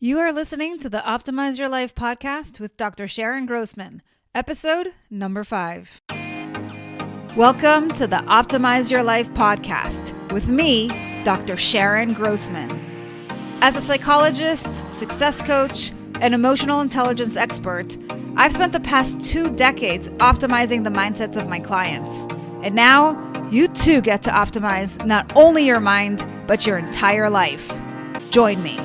You are listening to the Optimize Your Life podcast with Dr. Sharon Grossman, episode number 5. Welcome to the Optimize Your Life podcast with me, Dr. Sharon Grossman. As a psychologist, success coach, and emotional intelligence expert, I've spent the past 2 decades optimizing the mindsets of my clients. And now, you too get to optimize not only your mind, but your entire life. Join me.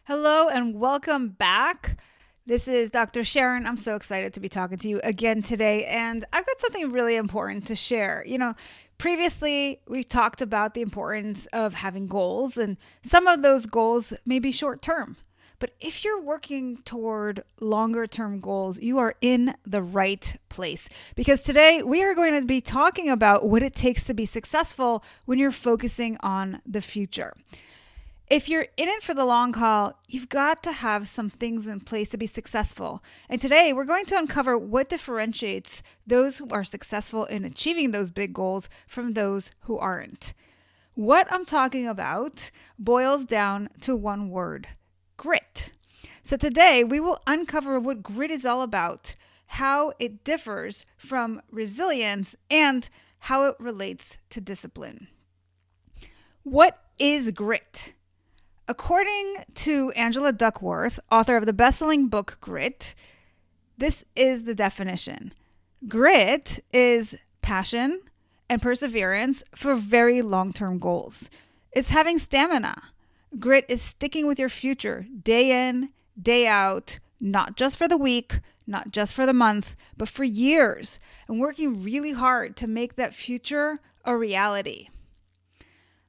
Hello and welcome back. This is Dr. Sharon. I'm so excited to be talking to you again today, and I've got something really important to share. Previously we've talked about the importance of having goals, and some of those goals may be short term. But if you're working toward longer term goals, you are in the right place, because today we are going to be talking about what it takes to be successful when you're focusing on the future. If you're in it for the long haul, you've got to have some things in place to be successful. And today we're going to uncover what differentiates those who are successful in achieving those big goals from those who aren't. What I'm talking about boils down to one word: grit. So today we will uncover what grit is all about, how it differs from resilience, and how it relates to discipline. What is grit? According to Angela Duckworth, author of the best-selling book Grit, this is the definition. Grit is passion and perseverance for very long-term goals. It's having stamina. Grit is sticking with your future day in, day out, not just for the week, not just for the month, but for years, and working really hard to make that future a reality.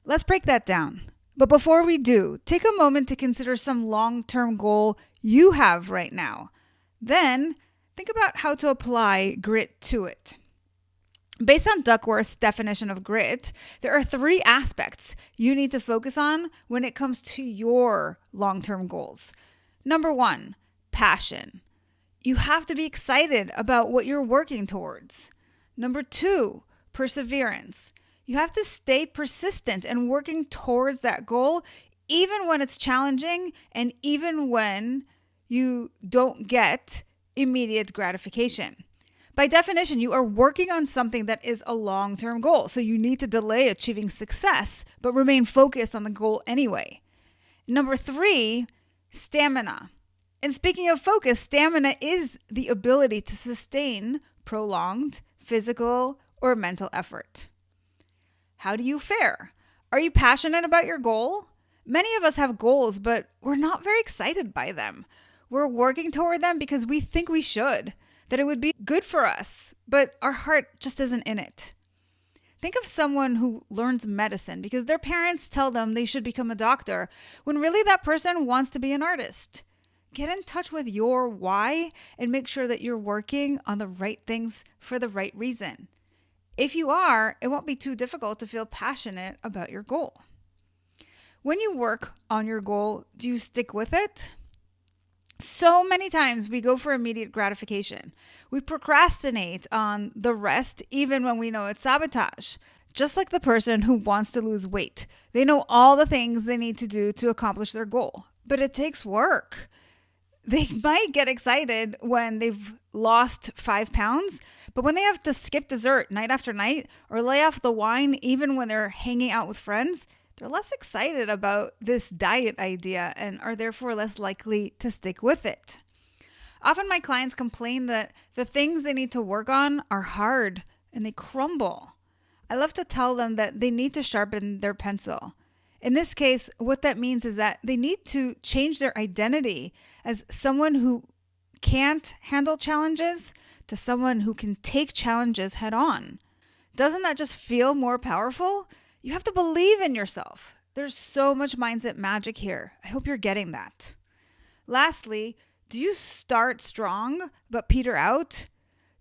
Let's break that down. But before we do, take a moment to consider some long-term goal you have right now. Then think about how to apply grit to it. Based on Duckworth's definition of grit, there are 3 aspects you need to focus on when it comes to your long-term goals. Number 1, passion. You have to be excited about what you're working towards. Number 2, perseverance. You have to stay persistent and working towards that goal, even when it's challenging and even when you don't get immediate gratification. By definition, you are working on something that is a long-term goal, so you need to delay achieving success, but remain focused on the goal anyway. Number 3, stamina. And speaking of focus, stamina is the ability to sustain prolonged physical or mental effort. How do you fare? Are you passionate about your goal? Many of us have goals, but we're not very excited by them. We're working toward them because we think we should, that it would be good for us, but our heart just isn't in it. Think of someone who learns medicine because their parents tell them they should become a doctor, when really that person wants to be an artist. Get in touch with your why and make sure that you're working on the right things for the right reason. If you are, it won't be too difficult to feel passionate about your goal. When you work on your goal, do you stick with it? So many times we go for immediate gratification. We procrastinate on the rest even when we know it's sabotage. Just like the person who wants to lose weight. They know all the things they need to do to accomplish their goal, but it takes work. They might get excited when they've lost 5 pounds, but when they have to skip dessert night after night or lay off the wine even when they're hanging out with friends, they're less excited about this diet idea and are therefore less likely to stick with it. Often my clients complain that the things they need to work on are hard and they crumble. I love to tell them that they need to sharpen their pencil. In this case, what that means is that they need to change their identity as someone who can't handle challenges to someone who can take challenges head on. Doesn't that just feel more powerful? You have to believe in yourself. There's so much mindset magic here. I hope you're getting that. Lastly, do you start strong but peter out?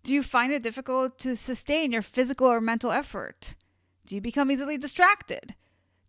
Do you find it difficult to sustain your physical or mental effort? Do you become easily distracted?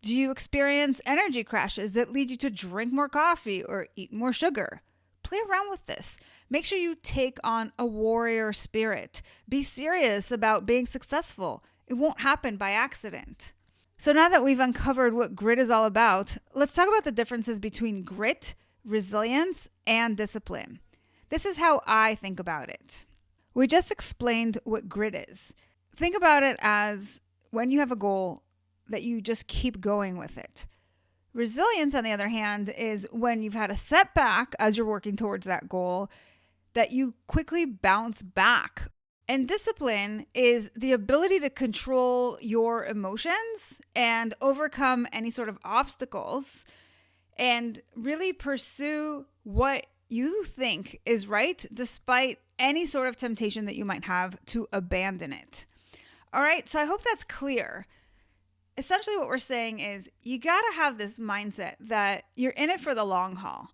Do you experience energy crashes that lead you to drink more coffee or eat more sugar? Play around with this. Make sure you take on a warrior spirit. Be serious about being successful. It won't happen by accident. So now that we've uncovered what grit is all about, let's talk about the differences between grit, resilience, and discipline. This is how I think about it. We just explained what grit is. Think about it as when you have a goal that you just keep going with it. Resilience, on the other hand, is when you've had a setback as you're working towards that goal, that you quickly bounce back. And discipline is the ability to control your emotions and overcome any sort of obstacles and really pursue what you think is right despite any sort of temptation that you might have to abandon it. All right, so I hope that's clear. Essentially what we're saying is you got to have this mindset that you're in it for the long haul.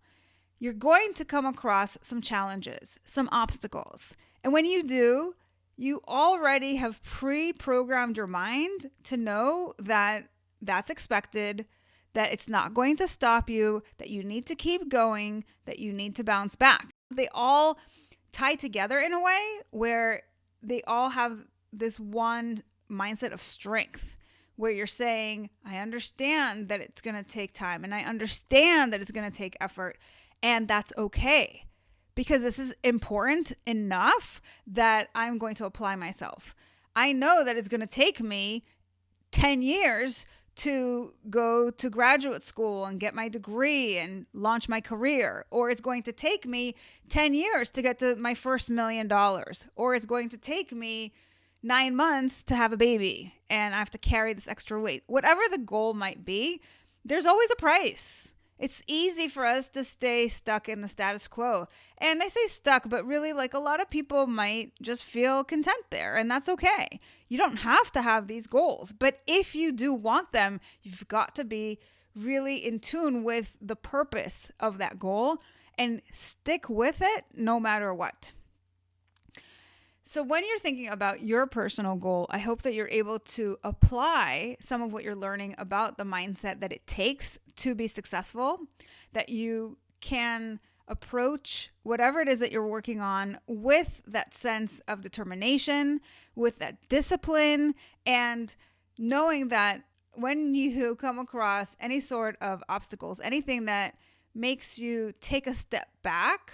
You're going to come across some challenges, some obstacles. And when you do, you already have pre-programmed your mind to know that that's expected, that it's not going to stop you, that you need to keep going, that you need to bounce back. They all tie together in a way where they all have this one mindset of strength, where you're saying, I understand that it's going to take time and I understand that it's going to take effort, and that's okay. Because this is important enough that I'm going to apply myself. I know that it's going to take me 10 years to go to graduate school and get my degree and launch my career. Or it's going to take me 10 years to get to my first $1 million. Or it's going to take me 9 months to have a baby and I have to carry this extra weight. Whatever the goal might be, there's always a price. It's easy for us to stay stuck in the status quo. And I say stuck, but really like a lot of people might just feel content there, and that's okay. You don't have to have these goals, but if you do want them, you've got to be really in tune with the purpose of that goal and stick with it no matter what. So when you're thinking about your personal goal, I hope that you're able to apply some of what you're learning about the mindset that it takes to be successful, that you can approach whatever it is that you're working on with that sense of determination, with that discipline, and knowing that when you come across any sort of obstacles, anything that makes you take a step back,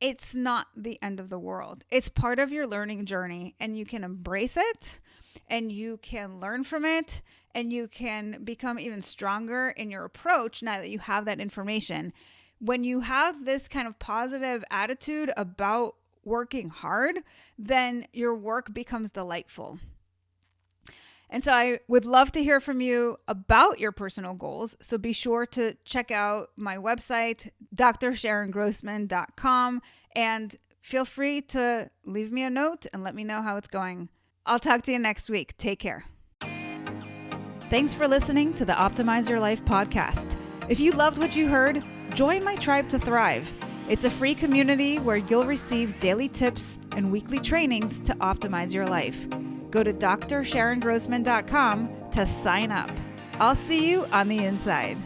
it's not the end of the world. It's part of your learning journey, and you can embrace it and you can learn from it and you can become even stronger in your approach now that you have that information. When you have this kind of positive attitude about working hard, then your work becomes delightful. And so I would love to hear from you about your personal goals. So be sure to check out my website, drsharongrossman.com, and feel free to leave me a note and let me know how it's going. I'll talk to you next week. Take care. Thanks for listening to the Optimize Your Life podcast. If you loved what you heard, join my Tribe to Thrive. It's a free community where you'll receive daily tips and weekly trainings to optimize your life. Go to drsharongrossman.com to sign up. I'll see you on the inside.